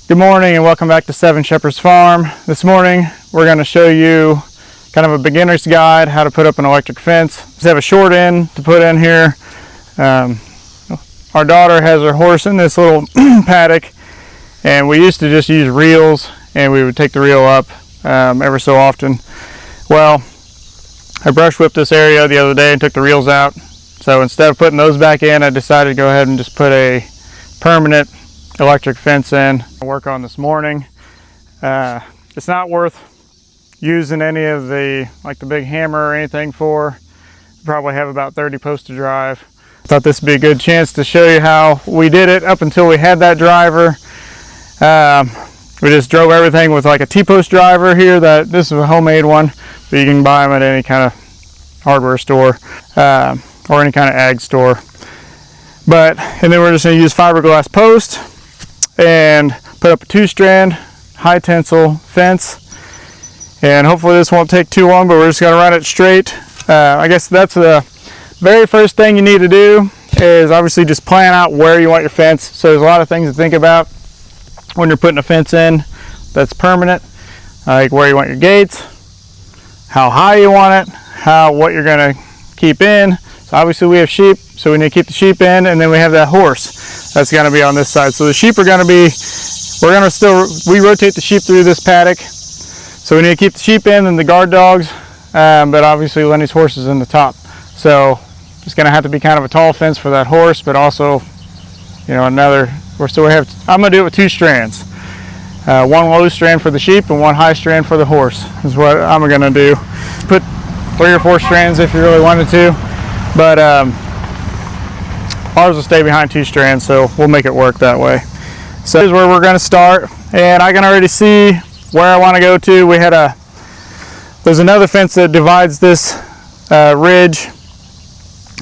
Good morning and welcome back to Seven Shepherds Farm. This morning we're going to show you kind of a beginner's guide how to put up an electric fence. We have a short end to put in here. Our daughter has her horse in this little paddock, and we used to just use reels and we would take the reel up ever so often. Well, I brush whipped this area the other day and took the reels out. So instead of putting those back in, I decided to go ahead and just put a permanent electric fence in. I work on this morning. It's not worth using any of the the big hammer or anything for. Probably have about 30 posts to drive. Thought this would be a good chance to show you how we did it up until we had that driver. We just drove everything with like a T-post driver here. This is a homemade one, but you can buy them at any kind of hardware store or any kind of ag store. And then we're just going to use fiberglass post and put up a 2-strand high tensile fence, and hopefully this won't take too long, but we're just going to run it straight. I guess that's the very first thing you need to do, is obviously just plan out where you want your fence. So there's a lot of things to think about when you're putting a fence in that's permanent, like where you want your gates, how high you want it, what you're going to keep in. So obviously we have sheep, so we need to keep the sheep in, and then we have that horse that's going to be on this side. So the sheep are going to be, we rotate the sheep through this paddock, so we need to keep the sheep in and the guard dogs, but obviously Lenny's horse is in the top. So it's going to have to be kind of a tall fence for that horse, but also, I'm going to do it with 2 strands. One low strand for the sheep and 1 high strand for the horse is what I'm going to do. Put 3 or 4 strands if you really wanted to, but ours will stay behind 2 strands, so we'll make it work that way. So here's where we're going to start, and I can already see where I want to go to. There's another fence that divides this ridge,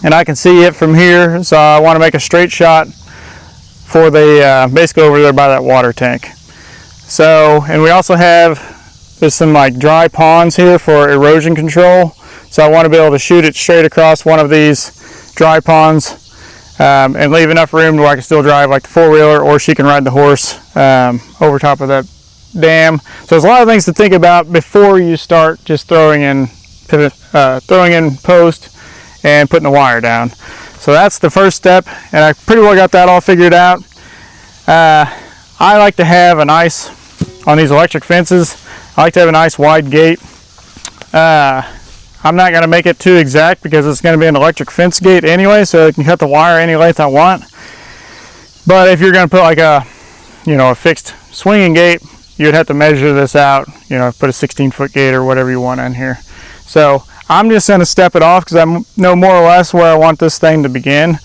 and I can see it from here, so I want to make a straight shot for the basically over there by that water tank. So, and we also there's some dry ponds here for erosion control, so I want to be able to shoot it straight across one of these dry ponds and leave enough room where I can still drive like the 4-wheeler, or she can ride the horse over top of that dam. So there's a lot of things to think about before you start just throwing in post and putting the wire down. So that's the first step, and I pretty well got that all figured out. I like to have on these electric fences, I like to have a nice wide gate. I'm not going to make it too exact because it's going to be an electric fence gate anyway, so I can cut the wire any length I want. But if you're going to put a fixed swinging gate, you'd have to measure this out, put a 16-foot gate or whatever you want in here. So I'm just going to step it off because I know more or less where I want this thing to begin,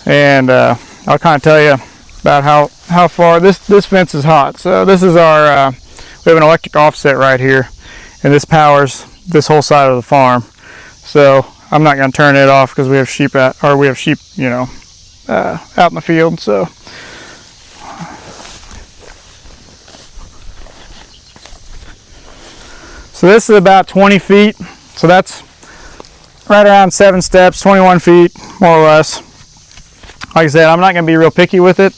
and I'll kind of tell you about how far this fence is hot. So this is our we have an electric offset right here, and this powers this whole side of the farm. So I'm not going to turn it off because we have sheep out in the field. So this is about 20 feet. So that's right around 7 steps, 21 feet, more or less. Like I said, I'm not going to be real picky with it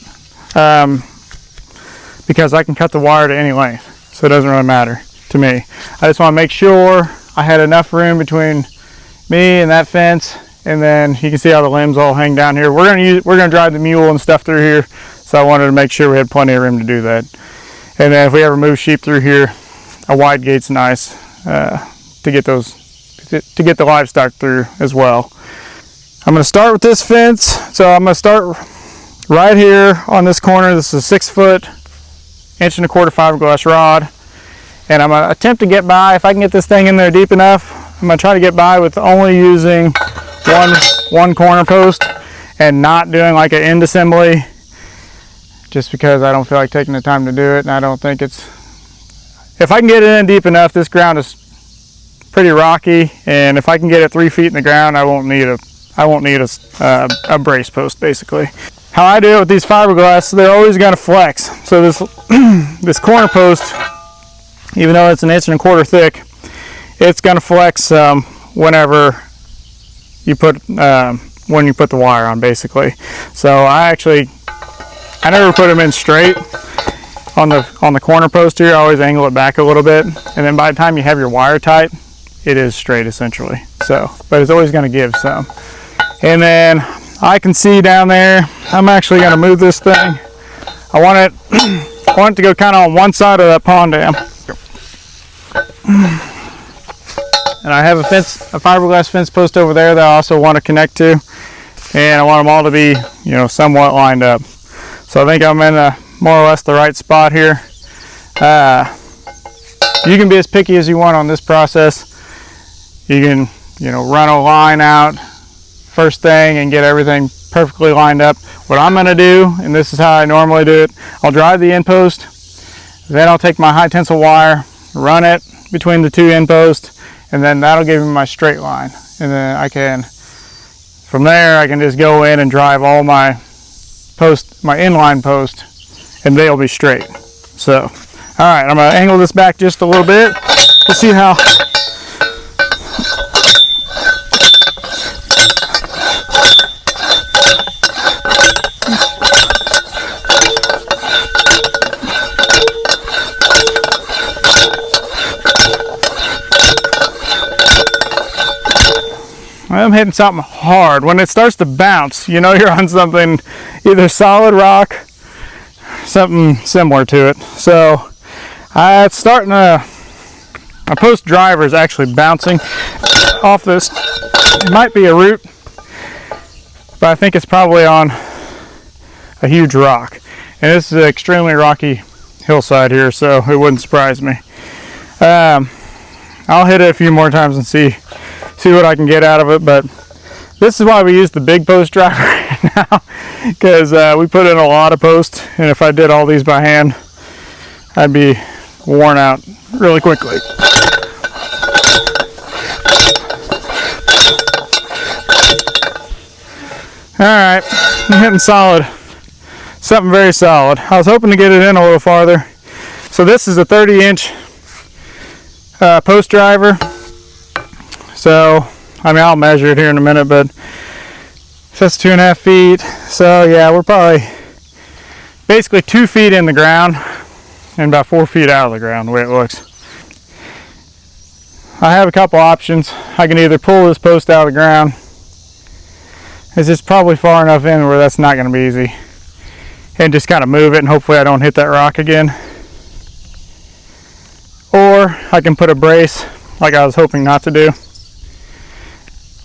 because I can cut the wire to any length, so it doesn't really matter to me. I just want to make sure I had enough room between me and that fence, and then you can see how the limbs all hang down here. We're going to drive the mule and stuff through here, so I wanted to make sure we had plenty of room to do that. And then if we ever move sheep through here, a wide gate's nice to get the livestock through as well. I'm going to start with this fence. So I'm going to start right here on this corner. This is a 6-foot, 1.25-inch fiberglass rod, and I'm going to attempt to get by. If I can get this thing in there deep enough, I'm going to try to get by with only using one corner post and not doing like an end assembly, just because I don't feel like taking the time to do it, and I don't think if I can get it in deep enough, this ground is pretty rocky, and if I can get it 3 feet in the ground, I won't need a brace post basically. How I do it with these fiberglass, they're always going to flex. So this corner post, even though it's 1.25 inches thick, it's going to flex whenever you put the wire on basically. So I never put them in straight. on the corner post here, always angle it back a little bit, and then by the time you have your wire tight, it is straight essentially. So, but it's always going to give some. And then I can see down there, I'm actually going to move this thing. I want it to go kind of on one side of that pond dam. And I have a fiberglass fence post over there that I also want to connect to, and I want them all to be, you know, somewhat lined up. So I think I'm in more or less the right spot here. You can be as picky as you want on this process. You can, you know, run a line out first thing and get everything perfectly lined up. What I'm going to do, and this is how I normally do it, I'll drive the end post, then I'll take my high tensile wire, run it between the two end posts, and then that'll give me my straight line. And then I can, from there, I can just go in and drive all my inline post, and they'll be straight. So, all right, I'm gonna angle this back just a little bit to see how. I'm hitting something hard. When it starts to bounce, you know you're on something, either solid rock, something similar to it. So it's starting to, my post driver is actually bouncing off this. It might be a root, but I think it's probably on a huge rock. And this is an extremely rocky hillside here, so it wouldn't surprise me. I'll hit it a few more times and see what I can get out of it, but this is why we use the big post driver now, because we put in a lot of posts, and if I did all these by hand, I'd be worn out really quickly. Alright, I'm hitting solid, something very solid. I was hoping to get it in a little farther. So this is a 30-inch post driver. So, I mean, I'll measure it here in a minute, but that's 2.5 feet. So yeah, we're probably basically 2 feet in the ground and about 4 feet out of the ground, the way it looks. I have a couple options. I can either pull this post out of the ground. It's just probably far enough in where that's not going to be easy. And just kind of move it, and hopefully I don't hit that rock again. Or I can put a brace like I was hoping not to do.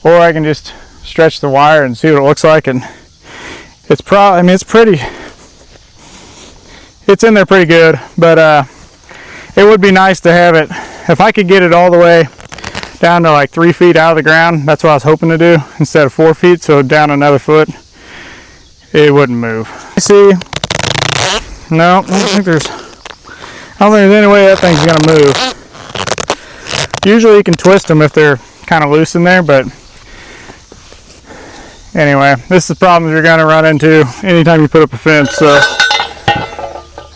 Or I can just stretch the wire and see what it looks like, and it's I mean, it's pretty, it's in there pretty good, but it would be nice to have it, if I could get it all the way down to like 3 feet out of the ground. That's what I was hoping to do, instead of 4 feet, so down another foot, it wouldn't move. See, no, I don't think there's any way that thing's gonna move. Usually you can twist them if they're kind of loose in there, but anyway, this is the problems you're going to run into anytime you put up a fence. So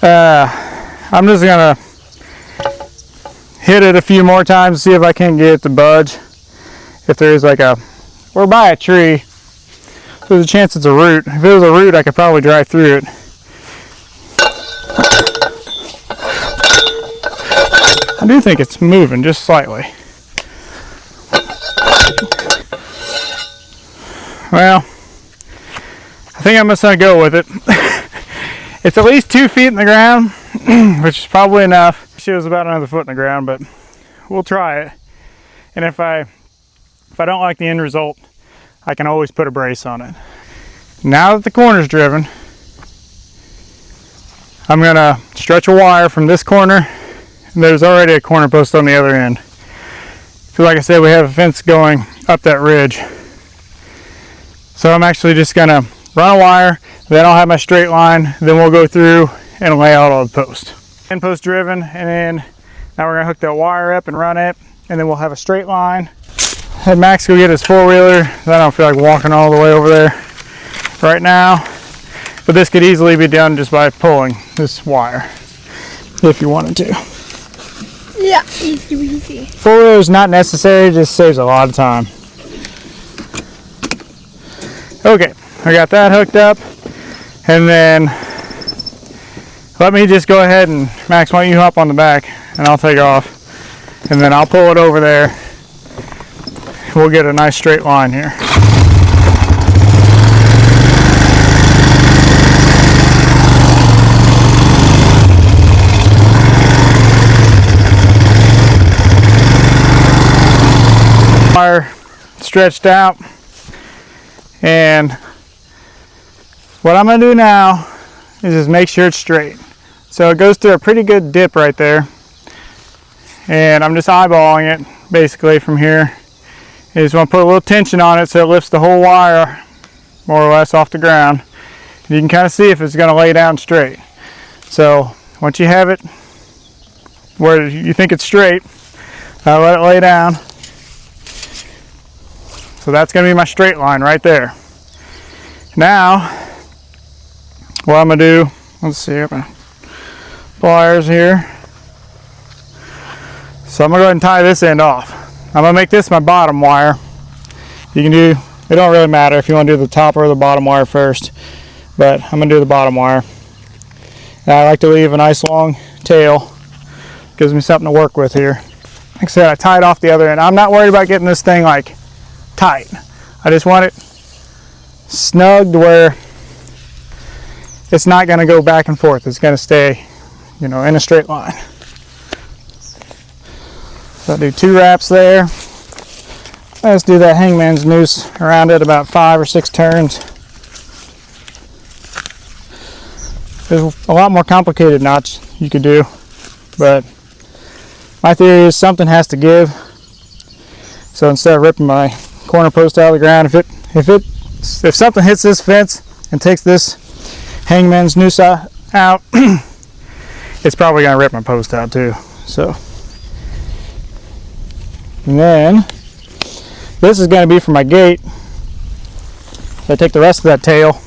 I'm just going to hit it a few more times, see if I can get it to budge. If there's like we're by a tree, so there's a chance it's a root. If it was a root, I could probably drive through it. I do think it's moving just slightly. Well, I think I'm just going to go with it. It's at least 2 feet in the ground, which is probably enough. She was about another foot in the ground, but we'll try it. And if I don't like the end result, I can always put a brace on it. Now that the corner's driven, I'm going to stretch a wire from this corner. And there's already a corner post on the other end. So like I said, we have a fence going up that ridge. So I'm actually just going to run a wire, then I'll have my straight line, then we'll go through and lay out all the posts. End post driven, and then now we're going to hook that wire up and run it, and then we'll have a straight line. Have Max go get his four-wheeler. I don't feel like walking all the way over there right now, but this could easily be done just by pulling this wire if you wanted to. Yeah, easy. Four-wheeler is not necessary, it just saves a lot of time. Okay, I got that hooked up, and then let me just go ahead and, Max, why don't you hop on the back and I'll take off. And then I'll pull it over there. We'll get a nice straight line here. Wire stretched out, and what I'm going to do now is just make sure it's straight. So it goes through a pretty good dip right there, and I'm just eyeballing it basically from here. You just want to put a little tension on it so it lifts the whole wire more or less off the ground. You can kind of see if it's going to lay down straight. So once you have it where you think it's straight, let it lay down. So that's going to be my straight line right there. Now, what I'm going to do, let's see, I have my pliers here. So I'm going to go ahead and tie this end off. I'm going to make this my bottom wire. You can do, it don't really matter if you want to do the top or the bottom wire first, but I'm going to do the bottom wire. And I like to leave a nice long tail. Gives me something to work with here. Like I said, I tied off the other end. I'm not worried about getting this thing like tight. I just want it snug to where it's not going to go back and forth. It's going to stay, you know, in a straight line. So I'll do 2 wraps there. Let's do that hangman's noose around it about 5 or 6 turns. There's a lot more complicated knots you could do, but my theory is something has to give. So instead of ripping my corner post out of the ground, if something hits this fence and takes this hangman's noose out, it's probably going to rip my post out too. So, and then this is going to be for my gate. So I take the rest of that tail,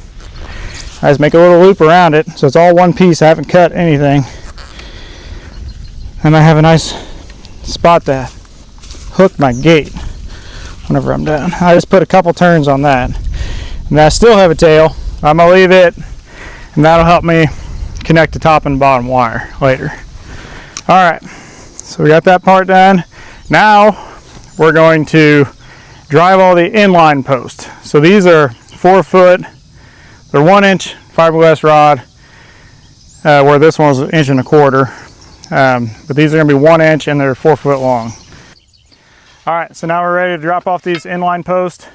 I just make a little loop around it so it's all one piece. I haven't cut anything, and I have a nice spot to hook my gate whenever I'm done. I just put a couple turns on that, and I still have a tail. I'm gonna leave it, and that'll help me connect the top and bottom wire later. All right, so we got that part done. Now we're going to drive all the inline posts. So these are 4 foot, they're 1-inch fiberglass rod, where this one was 1.25 inches. But these are gonna be 1 inch and they're 4 foot long. All right, so now we're ready to drop off these inline posts.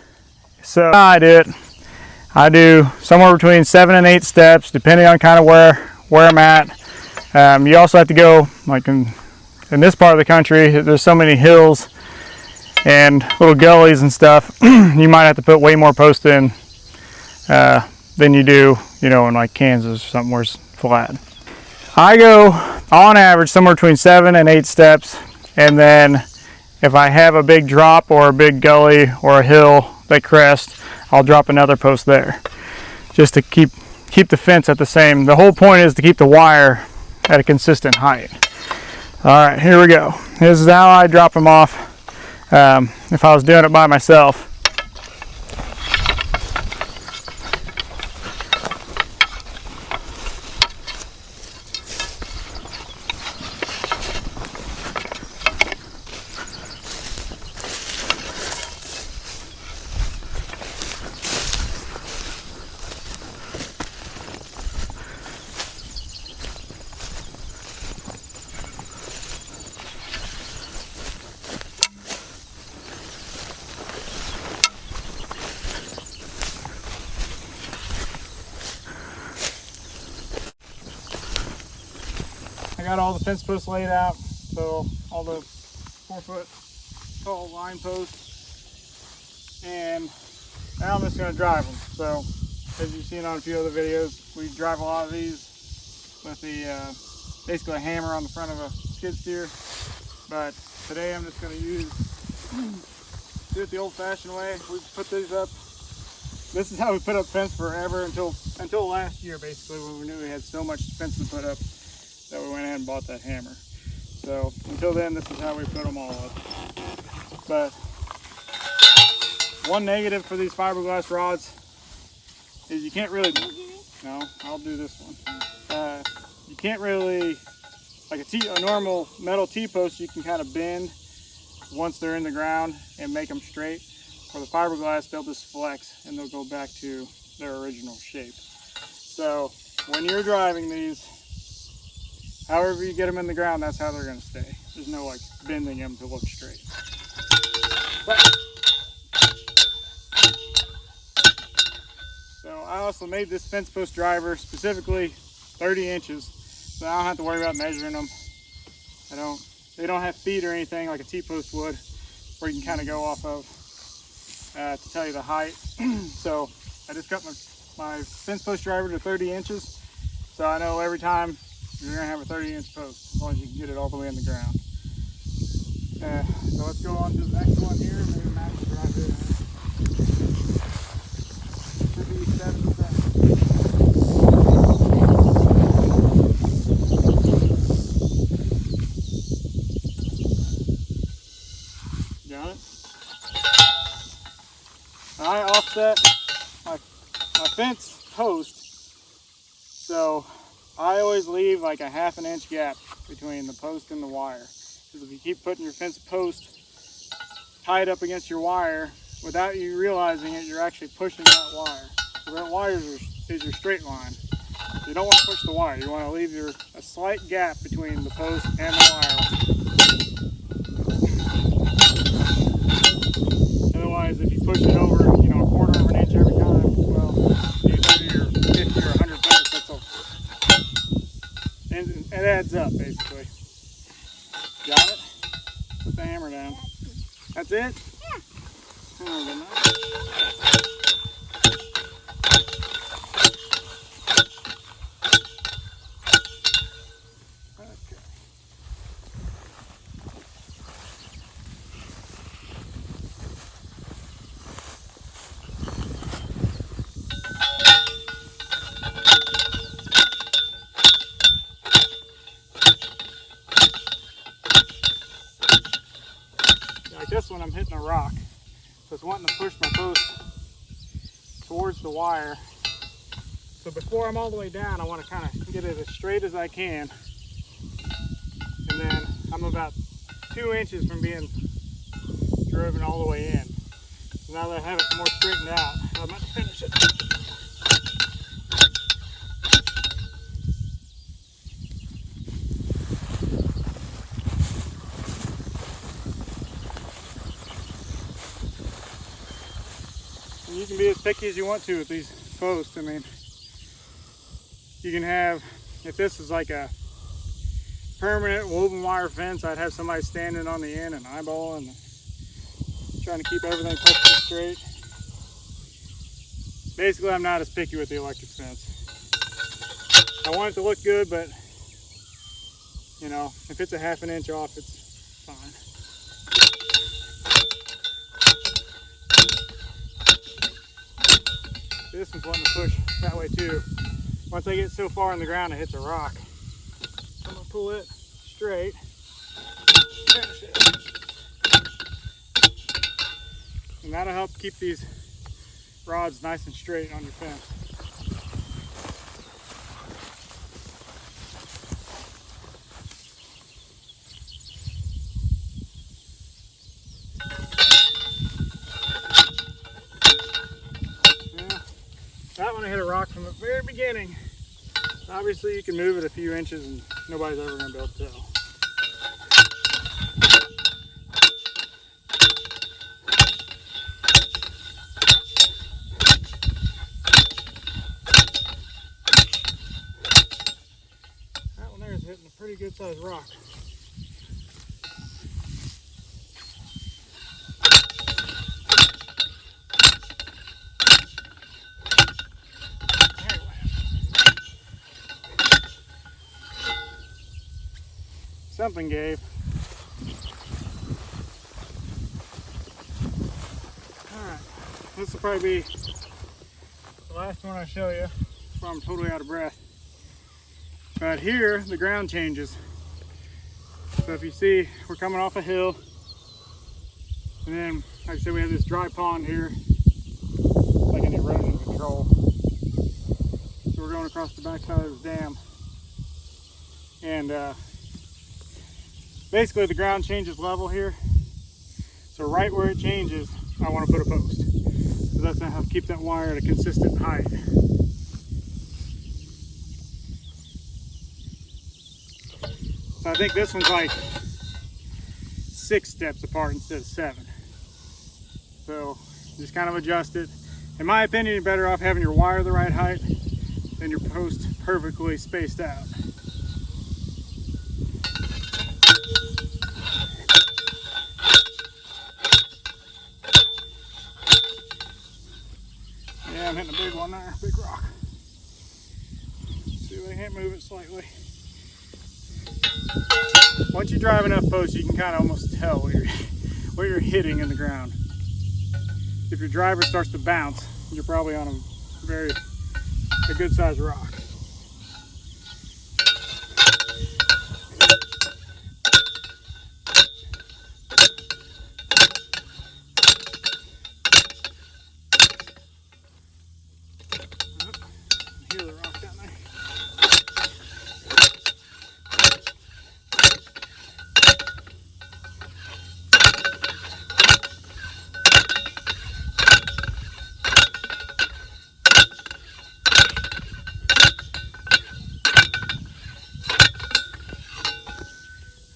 So I do somewhere between 7 and 8 steps, depending on kind of where I'm at. You also have to go, like in this part of the country, there's so many hills and little gullies and stuff. You might have to put way more posts in than you do, you know, in like Kansas or something where it's flat. I go on average somewhere between 7 and 8 steps, and then if I have a big drop or a big gully or a hill that crest, I'll drop another post there, just to keep the fence at the same. The whole point is to keep the wire at a consistent height. All right, here we go. This is how I drop them off if I was doing it by myself. I got all the fence posts laid out, so all the 4 foot tall line posts, and now I'm just going to drive them. So as you've seen on a few other videos, we drive a lot of these with the basically a hammer on the front of a skid steer, but today I'm just going to do it the old-fashioned way. We put these up. This is how we put up fence forever until last year, basically, when we knew we had so much fence to put up that we went ahead and bought that hammer. So until then, this is how we put them all up. But one negative for these fiberglass rods is you can't really, no, I'll do this one. you can't really, like a normal metal T-post, you can kind of bend once they're in the ground and make them straight. For the fiberglass, they'll just flex and they'll go back to their original shape. So when you're driving these, however you get them in the ground, that's how they're going to stay. There's no like bending them to look straight. But, so I also made this fence post driver specifically 30 inches, so I don't have to worry about measuring them. They don't have feet or anything like a T-post would, where you can kind of go off of to tell you the height. So I just cut my fence post driver to 30 inches, so I know every time you're gonna have a 30-inch post, as long as you can get it all the way in the ground. So let's go on to the next one here. Maybe Matt can drive it. Should be 7 seconds. Got it? I offset my fence post, so I always leave like a 1/2 inch gap between the post and the wire. Because if you keep putting your fence post tied up against your wire, without you realizing it, you're actually pushing that wire. So that wire is your straight line. So you don't want to push the wire. You want to leave a slight gap between the post and the wire. Otherwise, if you push it over, you know, 1/4 of an inch every time, well, you do your 50 or 100 posts, that's all. And it adds up, basically. Got it? Put the hammer down. That's it? Yeah. Oh, good enough. This one I'm hitting a rock, so it's wanting to push my post towards the wire. So before I'm all the way down, I want to kind of get it as straight as I can, and then I'm about 2 inches from being driven all the way in. So now that I have it more straightened out, I'm about to finish it. You can be as picky as you want to with these posts. I mean, you can have, if this is like a permanent woven wire fence, I'd have somebody standing on the end and eyeballing and trying to keep everything perfectly straight. Basically, I'm not as picky with the electric fence. I want it to look good, but you know, if it's a 1/2 inch off, it's fine. This one's wanting to push that way too. Once I get so far in the ground, it hits a rock. I'm gonna pull it straight. Finish it. And that'll help keep these rods nice and straight on your fence. That one I hit a rock from the very beginning. Obviously you can move it a few inches and nobody's ever going to be able to tell. That one there is hitting a pretty good sized rock. Something gave. Alright, this will probably be the last one I show you before I'm totally out of breath. But here, the ground changes. So if you see, we're coming off a hill, and then, like I said, we have this dry pond here, like an erosion control. So we're going across the backside of this dam. And basically the ground changes level here. So right where it changes, I want to put a post. So that's how to keep that wire at a consistent height. So I think this one's like 6 steps apart instead of 7. So just kind of adjust it. In my opinion, you're better off having your wire the right height than your post perfectly spaced out. Yeah, I'm hitting a big one there, big rock. See if I can't move it slightly. Once you drive enough posts, you can kind of almost tell where you're hitting in the ground. If your driver starts to bounce, you're probably on a good sized rock. Hear the rock down there.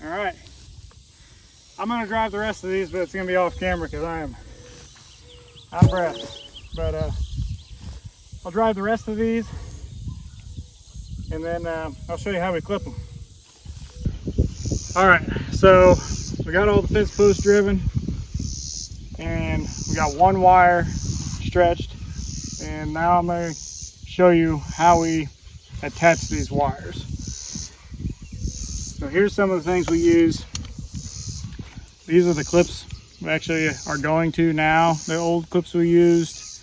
Alright, I'm going to drive the rest of these, but it's going to be off camera because I'm out of breath. But I'll drive the rest of these and then I'll show you how we clip them. Alright, so we got all the fence posts driven and we got one wire stretched, and now I'm going to show you how we attach these wires. So here's some of the things we use. These are the clips we actually are going to now. The old clips we used,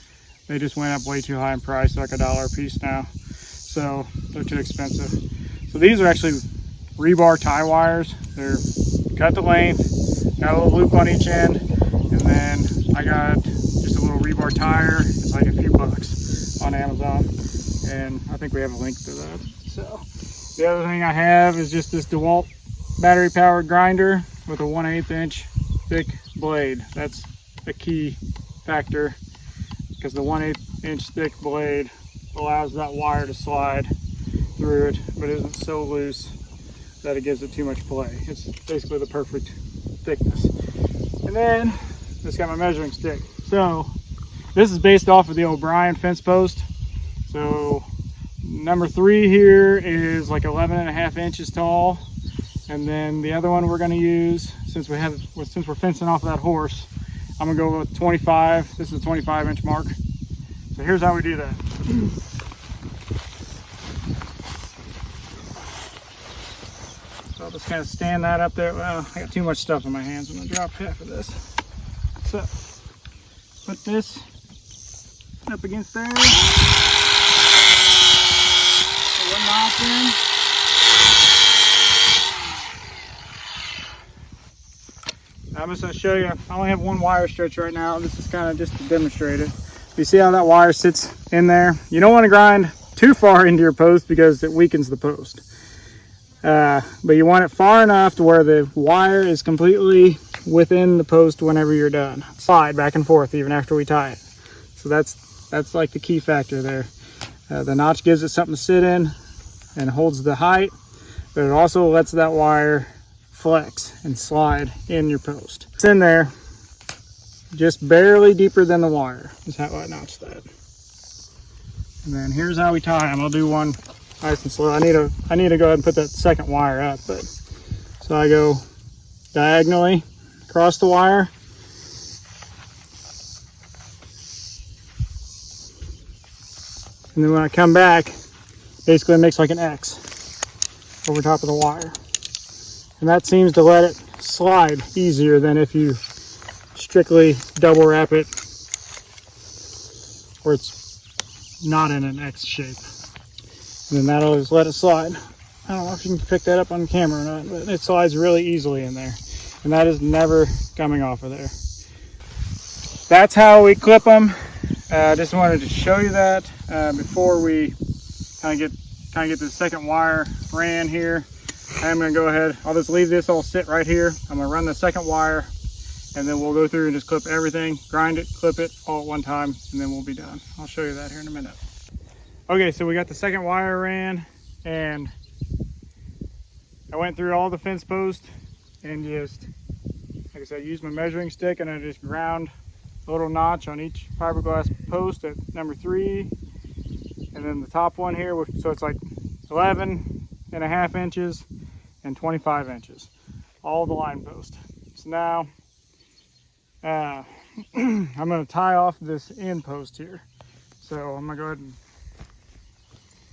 they just went up way too high in price, like $1 a piece now. So they're too expensive. So these are actually rebar tie wires. They're cut to length, got a little loop on each end, and then I got just a little rebar tire. It's like a few bucks on Amazon, and I think we have a link to that. So the other thing I have is just this Dewalt battery powered grinder with a 1/8 inch thick blade. That's a key factor because the 1/8 inch thick blade allows that wire to slide through it, but isn't so loose that it gives it too much play. It's basically the perfect thickness. And then it's got my measuring stick. So this is based off of the O'Brien fence post. So number 3 here is like 11.5 inches tall, and then the other one we're going to use, since we're fencing off that horse, I'm going to go with 25. This is a 25-inch mark. So here's how we do that. So I'll just kind of stand that up there. Well, I got too much stuff in my hands. I'm going to drop half of this. So put this up against there. One knot in. I'm just going to show you. I only have one wire stretch right now. This is kind of just to demonstrate it. You see how that wire sits in there? You don't want to grind too far into your post because it weakens the post. But you want it far enough to where the wire is completely within the post whenever you're done. Slide back and forth even after we tie it. So that's like the key factor there. The notch gives it something to sit in and holds the height, but it also lets that wire flex and slide in your post. It's in there just barely deeper than the wire is how I notch that. And then here's how we tie them. I'll do one nice and slow. I need to go ahead and put that second wire up, but so I go diagonally across the wire. And then when I come back, basically it makes like an X over top of the wire. And that seems to let it slide easier than if you strictly double wrap it where it's not in an X shape. And then that'll just let it slide. I don't know if you can pick that up on camera or not, but it slides really easily in there. And that is never coming off of there. That's how we clip them. Just wanted to show you that before we kind of get the second wire ran here. I'm going to go ahead, I'll just leave this all sit right here. I'm going to run the second wire, and then we'll go through and just clip everything, grind it, clip it all at one time, and then we'll be done. I'll show you that here in a minute. Okay, so we got the second wire ran, and I went through all the fence posts and just, like I said, used my measuring stick, and I just ground a little notch on each fiberglass post at number 3, and then the top one here, so it's like 11.5 inches and 25 inches, all the line post. So now I'm going to tie off this end post here. So I'm going to go ahead and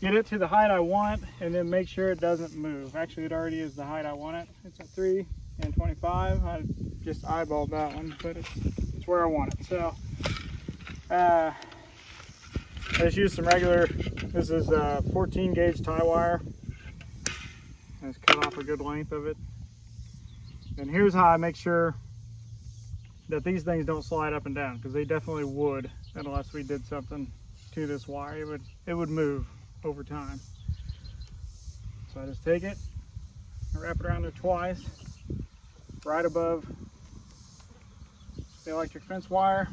get it to the height I want, and then make sure it doesn't move. Actually, it already is the height I want it. It's at 3 and 25. I just eyeballed that one, but it's where I want it. So I just used some regular, this is 14 gauge tie wire. I just cut off a good length of it. And here's how I make sure that these things don't slide up and down, because they definitely would unless we did something to this wire. It would move over time. So I just take it, I wrap it around there twice, right above the electric fence wire.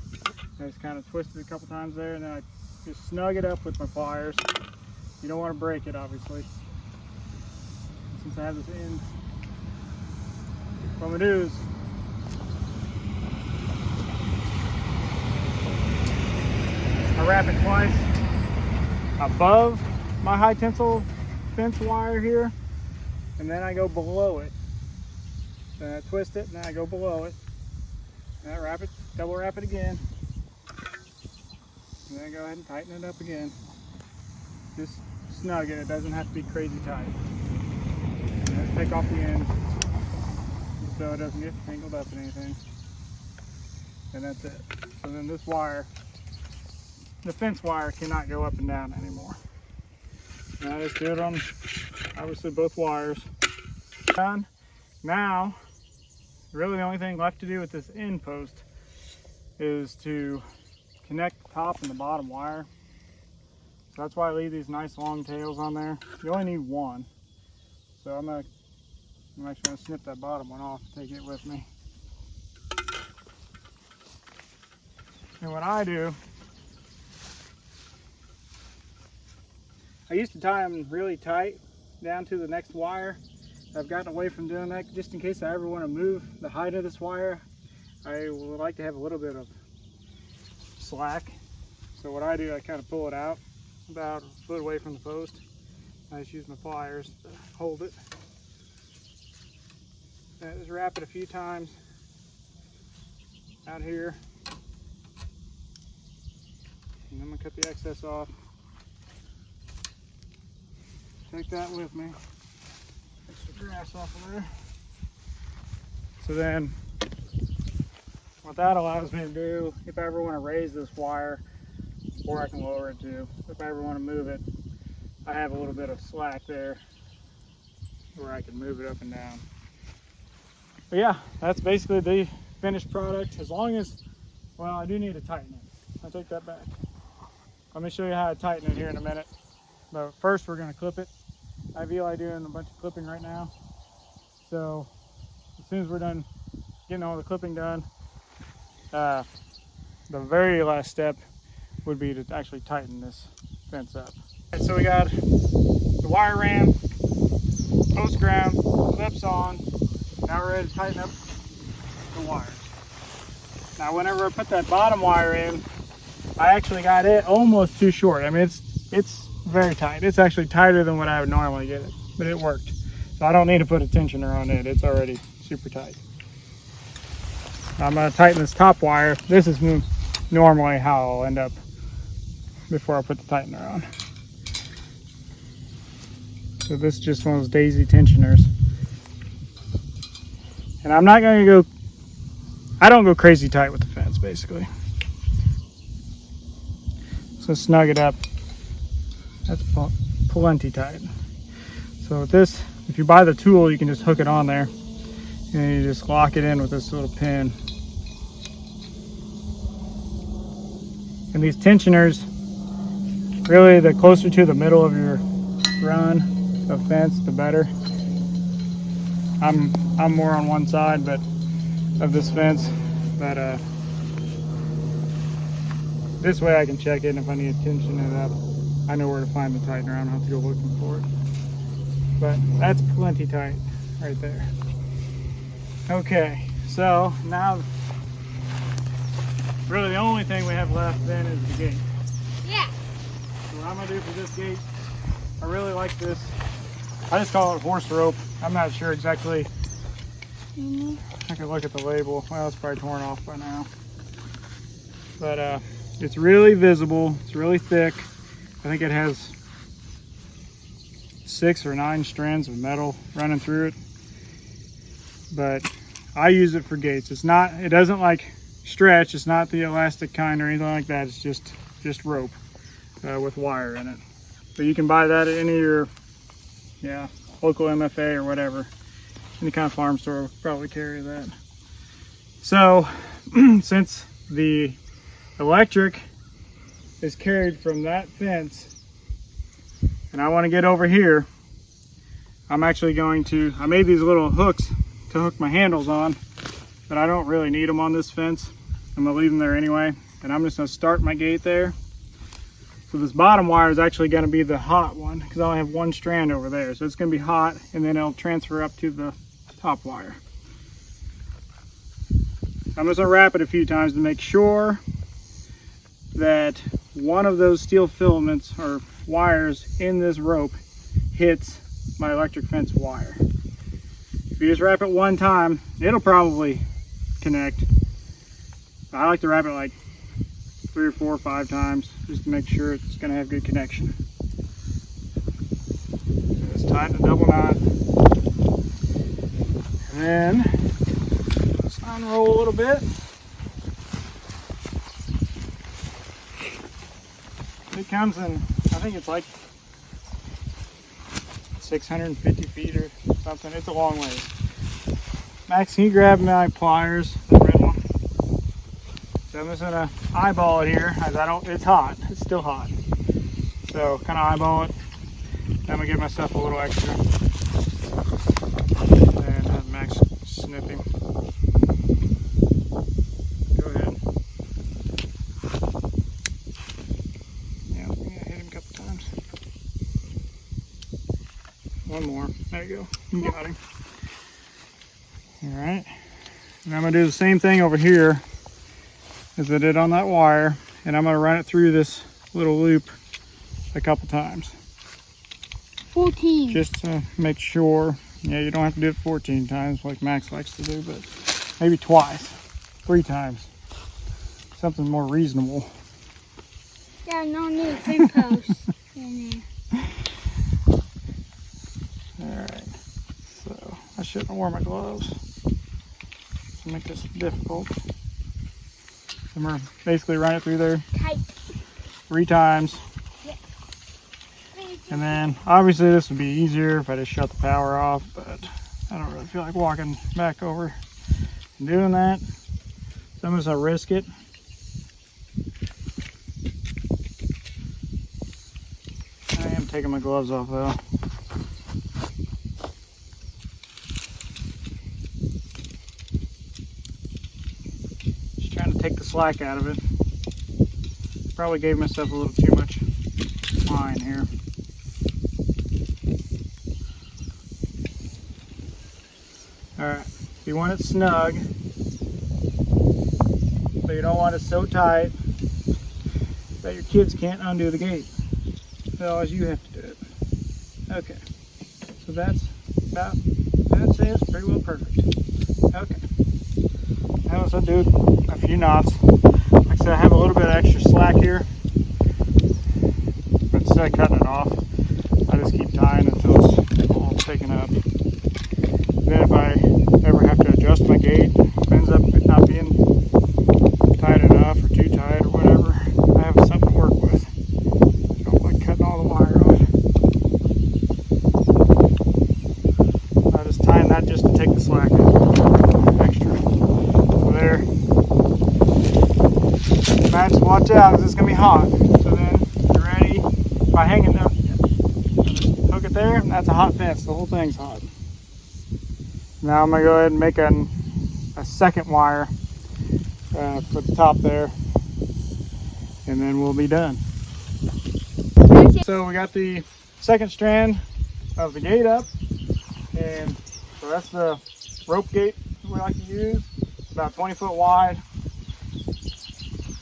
I just kind of twist it a couple times there, and then I just snug it up with my pliers. You don't want to break it, obviously. Since I have this end, what I'm gonna do is I wrap it twice above my high tensile fence wire here, and then I go below it. Then I twist it, and then I go below it, and I wrap it, double wrap it again, and then I go ahead and tighten it up again. Just snug it, it doesn't have to be crazy tight. And let's take off the end so it doesn't get tangled up in anything. And that's it. So then this wire, the fence wire, cannot go up and down anymore. And I just do it on, obviously, both wires. Done. Now, really the only thing left to do with this end post is to connect the top and the bottom wire. So that's why I leave these nice long tails on there. You only need one. So I'm actually going to snip that bottom one off and take it with me. And what I do, I used to tie them really tight down to the next wire. I've gotten away from doing that just in case I ever want to move the height of this wire. I would like to have a little bit of slack. So what I do, I kind of pull it out about a foot away from the post. I just use my pliers to hold it. And I just wrap it a few times out here. And I'm going to cut the excess off. Take that with me. Take the grass off of there. So then, what that allows me to do, if I ever want to raise this wire, or I can lower it too, if I ever want to move it, I have a little bit of slack there where I can move it up and down. But yeah, that's basically the finished product. As long as, well, I do need to tighten it. I'll take that back. Let me show you how to tighten it here in a minute. But first we're going to clip it. I feel like doing a bunch of clipping right now. So as soon as we're done getting all the clipping done, the very last step would be to actually tighten this fence up. Right, so we got the wire ram, post ground, clips on. Now we're ready to tighten up the wires. Now whenever I put that bottom wire in, I actually got it almost too short. I mean, it's very tight. It's actually tighter than what I would normally get it, but it worked. So I don't need to put a tensioner on it. It's already super tight. I'm going to tighten this top wire. This is normally how I'll end up before I put the tightener on. So this is just one of those daisy tensioners. And I'm not going to go, I don't go crazy tight with the fence basically. So snug it up. That's plenty tight. So with this, if you buy the tool, you can just hook it on there and you just lock it in with this little pin. And these tensioners, really the closer to the middle of your run of fence, the better. I'm more on one side but of this fence, but this way I can check it, and if I need to tension it up, I know where to find the tightener. I don't have to go looking for it. But that's plenty tight right there. Okay, so now really the only thing we have left then is the gate. Yeah. So what I'm gonna do for this gate, I really like this. I just call it horse rope. I'm not sure exactly. I can look at the label. Well, it's probably torn off by now. But it's really visible. It's really thick. I think it has 6 or 9 strands of metal running through it. But I use it for gates. It doesn't like stretch. It's not the elastic kind or anything like that. It's just rope with wire in it. But you can buy that at any of your local MFA or whatever. Any kind of farm store will probably carry that. So since the electric is carried from that fence and I want to get over here, I'm actually going to, I made these little hooks to hook my handles on, but I don't really need them on this fence. I'm gonna leave them there anyway, and I'm just gonna start my gate there. So this bottom wire is actually gonna be the hot one because I only have 1 strand over there. So it's gonna be hot, and then it'll transfer up to the top wire. I'm just gonna wrap it a few times to make sure that one of those steel filaments or wires in this rope hits my electric fence wire. If you just wrap it one time, it'll probably connect. I like to wrap it like 3 or 4 or 5 times just to make sure it's going to have good connection. Just tighten a double knot. And then just unroll a little bit. It comes in, I think it's like 650 feet or something. It's a long way. Max, can you grab my pliers, the red one? So I'm just gonna eyeball it here, as it's hot. It's still hot. So kind of eyeball it. I'm gonna give myself a little extra. And have Max snip him. Go ahead. Yeah, I'm gonna hit him a couple times. One more. There you go. You got him. All right. And I'm going to do the same thing over here as I did on that wire. And I'm going to run it through this little loop a couple times. 14. Just to make sure. Yeah, you don't have to do it 14 times like Max likes to do, but maybe twice. 3 times. Something more reasonable. Yeah, no need 3 posts in there. Alright, so I shouldn't have worn my gloves to make this difficult. And we're basically run it through there Tight. 3 times. Yeah. And then obviously this would be easier if I just shut the power off, but I don't really feel like walking back over and doing that. So I'm just gonna risk it. I am taking my gloves off though. Take the slack out of it. Probably gave myself a little too much line here. Alright, you want it snug, but you don't want it so tight that your kids can't undo the gate. Otherwise you have to do it. Okay, so that's about, I'd say it's pretty well perfect. Okay. Now let's undo a few knots. Like I said, I have a little bit of extra slack here, but instead of cutting it off, I just keep tying until it's all taken up. Then if I ever have to adjust my gate, if it ends up not being tight enough or too tight or whatever, I have something to work with. I don't like cutting all the wire off. I just tying that just to take the slack out. Extra. There. Max, watch out, because it's going to be hot. So then, you're ready. If I hang it up, hook it there, and that's a hot fence. The whole thing's hot. Now I'm gonna go ahead and make a second wire for the top there, and then we'll be done. So we got the second strand of the gate up, and so that's the rope gate we like to use. It's about 20 foot wide.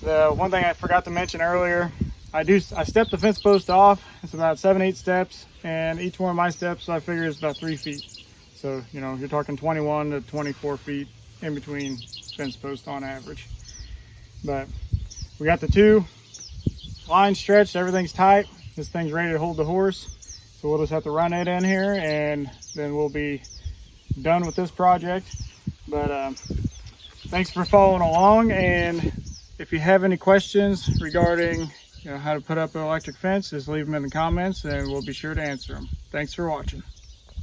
The one thing I forgot to mention earlier, I step the fence post off. It's about 7-8 steps, and each one of my steps I figure is about 3 feet. So, you know, you're talking 21 to 24 feet in between fence posts on average. But we got the 2 lines stretched, everything's tight. This thing's ready to hold the horse. So we'll just have to run it in here, and then we'll be done with this project. But thanks for following along, and if you have any questions regarding how to put up an electric fence, just leave them in the comments and we'll be sure to answer them. Thanks for watching.